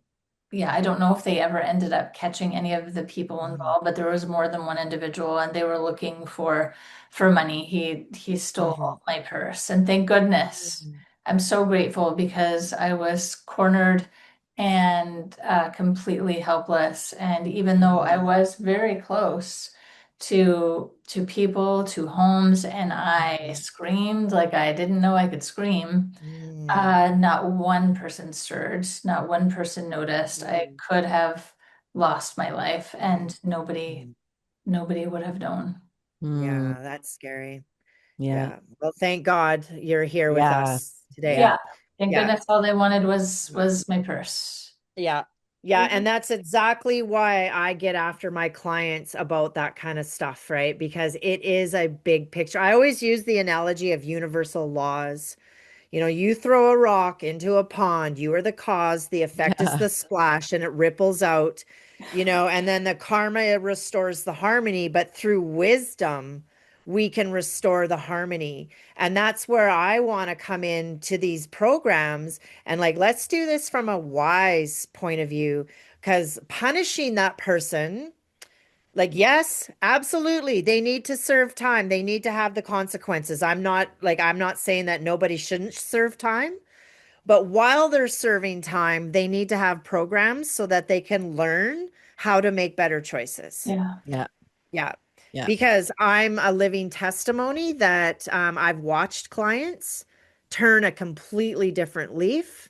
yeah, I don't know if they ever ended up catching any of the people Hmm. involved, but there was more than one individual and they were looking for money. He Hmm. stole my purse. And thank goodness. I'm so grateful because I was cornered and completely helpless. And even though I Hmm. was very close to people, to homes, and I screamed like I didn't know I could scream. Mm, Not one person stirred, not one person noticed. I could have lost my life, and nobody would have known. Mm, yeah, that's scary. yeah. Yeah. Well, thank God you're here with Yeah. us today. Yeah, thank Yeah. goodness all they wanted was my purse. Yeah. Yeah. And that's exactly why I get after my clients about that kind of stuff, right? Because it is a big picture. I always use the analogy of universal laws. You know, you throw a rock into a pond, you are the cause, the effect is Yeah. the splash, and it ripples out, and then the karma restores the harmony. But through wisdom, we can restore the harmony. And that's where I want to come into these programs and like, let's do this from a wise point of view, because punishing that person, like, yes, absolutely. They need to serve time. They need to have the consequences. I'm not saying that nobody shouldn't serve time, but while they're serving time, they need to have programs so that they can learn how to make better choices. Yeah. Yeah. Yeah. Yeah. Because I'm a living testimony that I've watched clients turn a completely different leaf.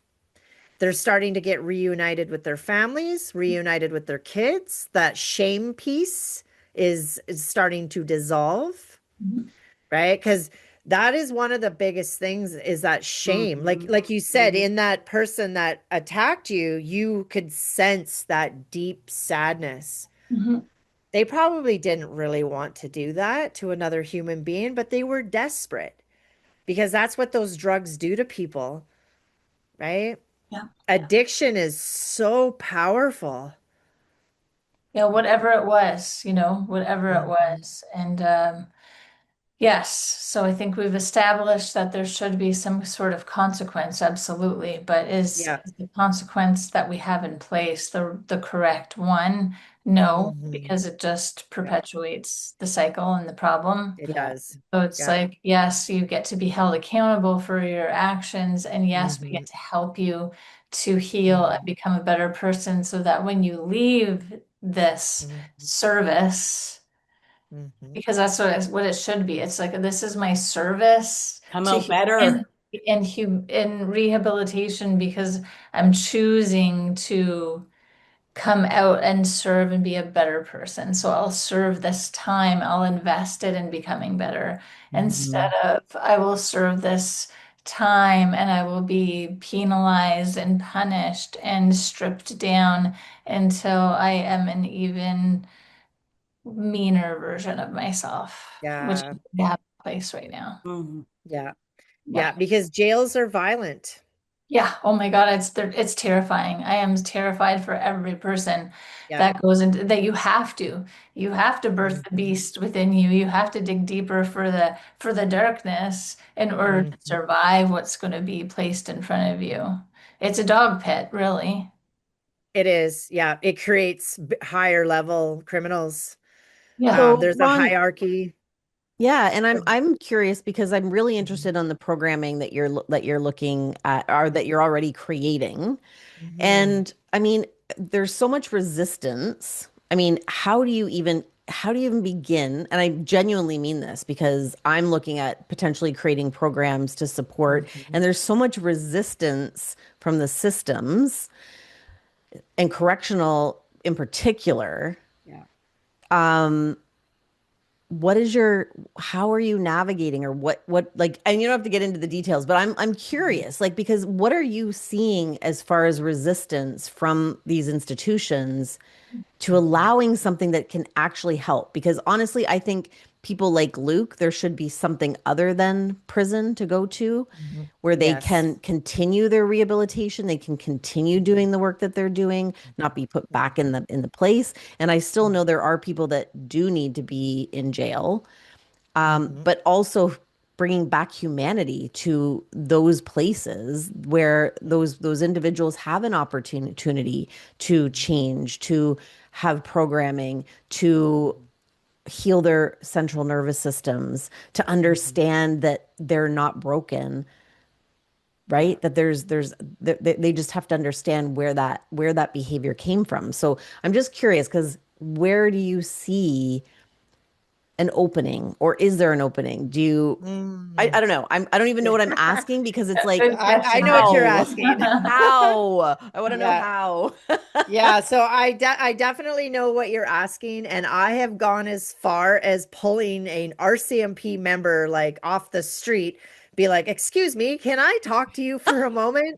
They're starting to get reunited with their families, reunited with their kids. That shame piece is starting to dissolve, Mhm. right? Because that is one of the biggest things is that shame. Mhm. Like you said, in that person that attacked you, you could sense that deep sadness. Mhm. They probably didn't really want to do that to another human being, but they were desperate because that's what those drugs do to people, right? Yeah. Addiction is so powerful. Yeah, whatever it was, whatever it Mhm, was. And yes, so I think we've established that there should be some sort of consequence, absolutely. But yeah. is the consequence that we have in place the correct one? No, Hmm. because it just Yeah, perpetuates the cycle and the problem. it Yeah. does. So it's Yeah. like, yes, you get to be held accountable for your actions, and yes, we Hmm. get to help you to heal and Hmm. become a better person so that when you leave this Hmm. service, Hmm. because that's what it should be. It's like this is my service Come to out better. in rehabilitation because I'm choosing to come out and serve and be a better person. So I'll serve this time, I'll invest it in becoming better instead Mhm. of I will serve this time and I will be penalized and punished and stripped down until I am an even meaner version of myself, which Yeah. I have a place right now. Mhm. Yeah. Yeah. Yeah. Because jails are violent. Yeah. Oh my God, it's terrifying. I am terrified for every person Yeah. that goes into that you have to birth the Hmm. beast within you. You have to dig deeper for the darkness in order to Hmm. survive what's going to be placed in front of you. It's a dog pit, really. It is. Yeah. It creates higher level criminals. Yeah. So, There's a Ron, hierarchy. yeah, and I'm curious because I'm really interested on the programming that you're looking at or that you're already creating. Hmm. And I mean, there's so much resistance. I mean, how do you even begin? And I genuinely mean this because I'm looking at potentially creating programs to support, Hmm. and there's so much resistance from the systems and correctional in particular. Yeah. What is your how are you navigating or what like and you don't have to get into the details, but I'm curious, like because what are you seeing as far as resistance from these institutions to Hmm. allowing something that can actually help? Because honestly, I think people like Luke, there should be something other than prison to go to Hmm. where they Yes. can continue their rehabilitation, they can continue doing the work that they're doing, not be put back in the place. And I still know there are people that do need to be in jail, Hmm. but also bringing back humanity to those places where those individuals have an opportunity to change, to have programming, to heal their central nervous systems, to Hmm. understand that they're not broken, Yeah. right? That they just have to understand where that behavior came from. So I'm just curious because where do you see an opening, or is there an opening? I don't know. I don't even know what I'm asking because it's like, Good I question, know what you're how? asking. How? I want to know Yeah. how. Yeah, so I definitely know what you're asking, and I have gone as far as pulling an RCMP member like off the street, be like, "Excuse me, can I talk to you for a moment?"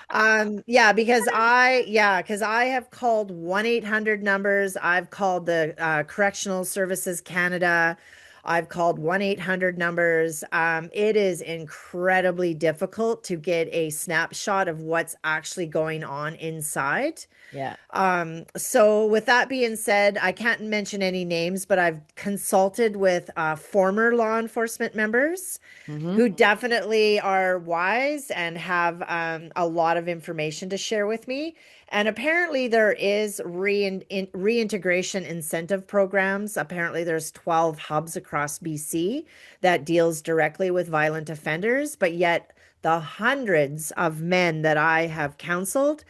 Because I have called 1-800 numbers. I've called the Correctional Services Canada. I've called 1-800 numbers. It is incredibly difficult to get a snapshot of what's actually going on inside. Yeah. So with that being said, I can't mention any names, but I've consulted with former law enforcement members Hmm. who definitely are wise and have a lot of information to share with me. And apparently there is reintegration incentive programs. Apparently there's 12 hubs across BC that deals directly with violent offenders, but yet the hundreds of men that I have counseled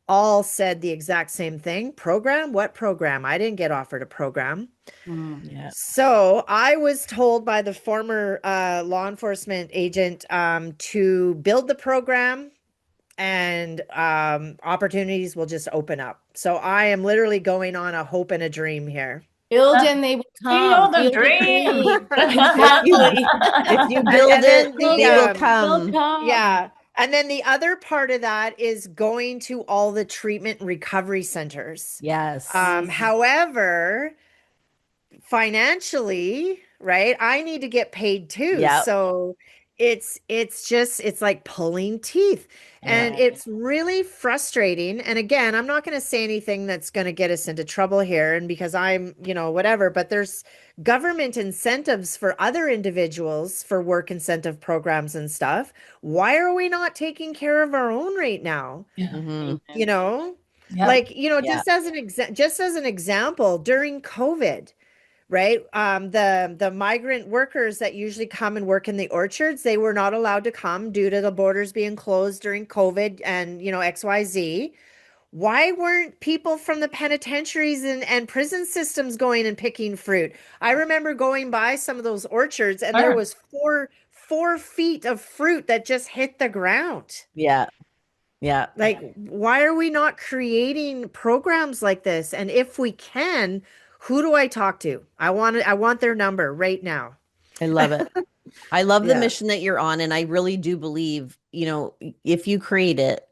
all said the exact same thing. Program? What program? I didn't get offered a program. Mm. Yeah. So I was told by the former law enforcement agent to build the program and opportunities will just open up. So I am literally going on a hope and a dream here. Build and they will come. Feel the Feel the dream. dream. If you Exactly. if you And, build and it, then Build the they will it. They'll come. come. yeah. And then the other part of that is going to all the treatment and recovery centers. Yes. Mm. However, financially, right? I need to get paid too. Yep. So it's like pulling teeth. Yeah. And it's really frustrating. And again, I'm not going to say anything that's going to get us into trouble here and because I'm, whatever, but there's government incentives for other individuals for work incentive programs and stuff. Why are we not taking care of our own right now? Yeah. Hmm. You know? Yep. Like, Yeah. just as an example, during COVID, right? The migrant workers that usually come and work in the orchards, they were not allowed to come due to the borders being closed during COVID and XYZ. Why weren't people from the penitentiaries and prison systems going and picking fruit? I remember going by some of those orchards and there Sure. was 4 feet of fruit that just hit the ground. Yeah. Yeah. Like, why are we not creating programs like this? And if we can, who do I talk to? I want their number right now. I love it. I love the Yeah. mission that you're on, and I really do believe, if you create it,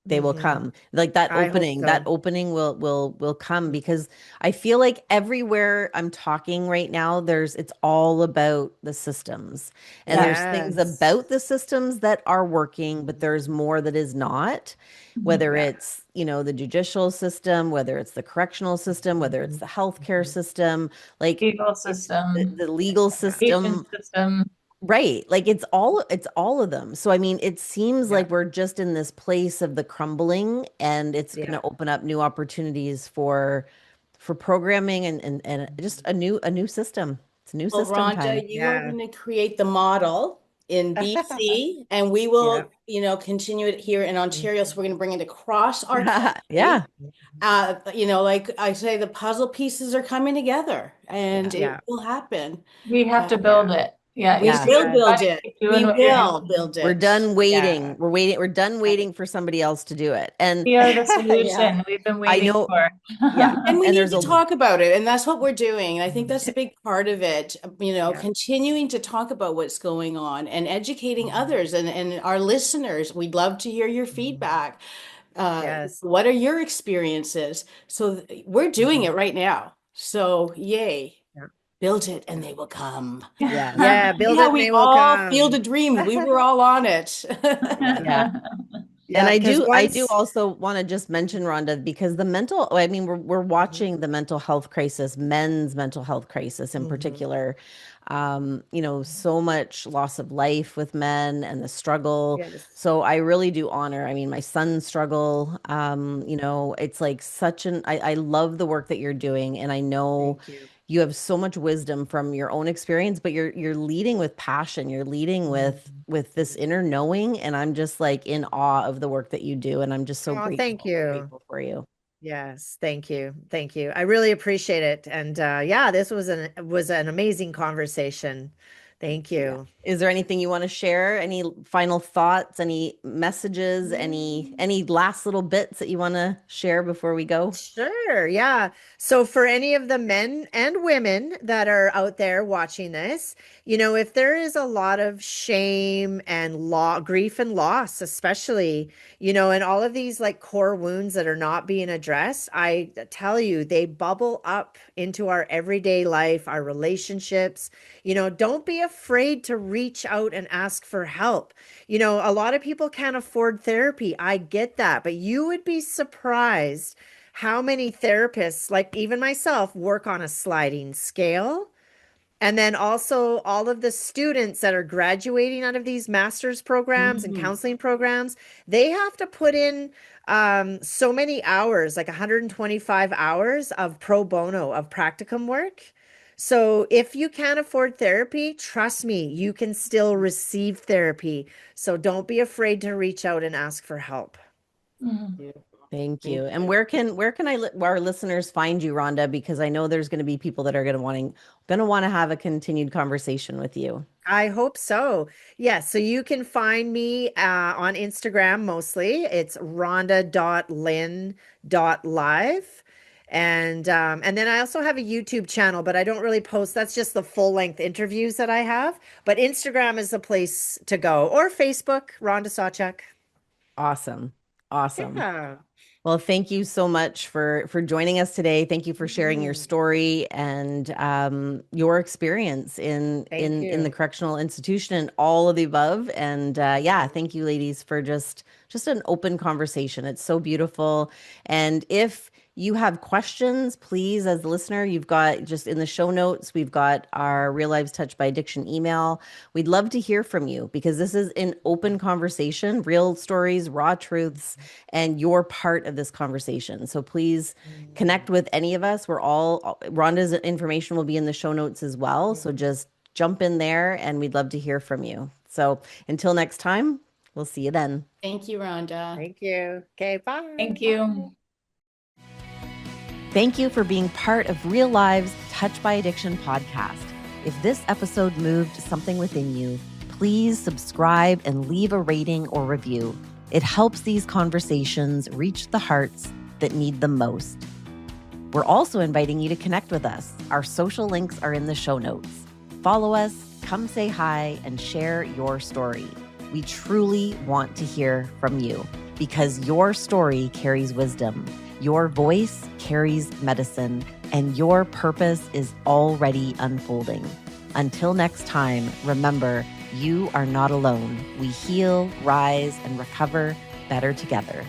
they will Hmm. come. Like I hope that so. opening will come because I feel like everywhere I'm talking right now, it's all about the systems. And Yeah. there's things Yes. about the systems that are working, but there's more that is not. Whether Yeah. it's, the judicial system, whether it's the correctional system, whether it's the healthcare system, like Legal the, system, the legal education system. system. Right. Like it's all of them. So I mean, it seems Yeah. like we're just in this place of the crumbling and it's going Yeah. to open up new opportunities for programming and just a new system. It's a new Well, system time. Rhonda, you are Yeah. going to create the model in BC, and we will, Yeah. continue it here in Ontario. So we're going to bring it across our country. Yeah. Like I say, the puzzle pieces are coming together, Yeah. and it Yeah. will happen. We have to Yeah. build it. Yeah, We you Yeah. see, will you've got build to it. keep doing We what you're will doing. build We're it. done Yeah. waiting. We're done waiting for somebody else to do it. And We are the Yeah. solution we've been I waiting know, for. yeah. And we And need there's to a talk about it. And that's what we're doing. And I think that's a big part of it, Yeah. continuing to talk about what's going on and educating others and our listeners. We'd love to hear your feedback. Yes. What are your experiences? So we're doing it right now. So yay, Yeah. build it and Yeah. they will come. yes. Yeah. See Build how it and we they will all feel come. the dream. We were all on it. Yeah. And Yeah. I Because do I do once, also want to just mention Rhonda because I mean we're watching the mental health crisis, men's mental health crisis in Mhm. particular. So much loss of life with men and the struggle. Yes. So I really do honor, I mean, my son's struggle. It's like I love the work that you're doing and I know Thank you. you have so much wisdom from your own experience, but you're leading with passion. You're leading with this inner knowing, and I'm just like in awe of the work that you do, and I'm just so Oh, thank grateful you. grateful for you. Yes, thank you. Thank you. I really appreciate it. And yeah, this was an amazing conversation. Thank Yeah. you. Is there anything you want to share? Any final thoughts, any messages, any last little bits that you want to share before we go? Sure, yeah. So for any of the men and women that are out there watching this, if there is a lot of shame and grief and loss, especially, and all of these like core wounds that are not being addressed, I tell you, they bubble up into our everyday life, our relationships. Don't be afraid to reach out and ask for help. A lot of people can't afford therapy. I get that, but you would be surprised how many therapists, like even myself, work on a sliding scale. And then also all of the students that are graduating out of these master's programs and Mhm. counseling programs, they have to put in so many hours, like 125 hours of pro bono, of practicum work. So if you can't afford therapy, trust me, you can still receive therapy. So don't be afraid to reach out and ask for help. Mhm. Thank Thank you. And you. where can our listeners find you, Rhonda? Because I know there's going to be people that are going to want to have a continued conversation with you. I hope so. Yes, so you can find me on Instagram mostly. It's rhonda.lynn.live. And then I also have a YouTube channel, but I don't really post. That's just the full-length interviews that I have. But Instagram is the place to go, or Facebook, Rhonda Sawchuk. Awesome. Awesome. Yeah. Well, thank you so much for joining us today. Thank you for sharing your Mhm. story and your experience in Thank in in the you. correctional institution and all of the above. And yeah, thank you, ladies, for just an open conversation. It's so beautiful. And if you have questions, please, as the listener, you've got just in the show notes, we've got our Real Lives Touched by Addiction email. We'd love to hear from you because this is an open conversation, real stories, raw truths, and you're part of this conversation. So please Mhm. connect with any of us. Rhonda's information will be in the show notes as well. So Mhm. just jump in there and we'd love to hear from you. So until next time, we'll see you then. Thank you, Rhonda. Thank you. Okay, bye. Thank you. Thank you for being part of Real Lives Touched by Addiction podcast. If this episode moved something within you, please subscribe and leave a rating or review. It helps these conversations reach the hearts that need them most. We're also inviting you to connect with us. Our social links are in the show notes. Follow us, come say hi, and share your story. We truly want to hear from you because your story carries wisdom, your voice carries medicine, and your purpose is already unfolding. Until next time, remember, you are not alone. We heal, rise, and recover better together.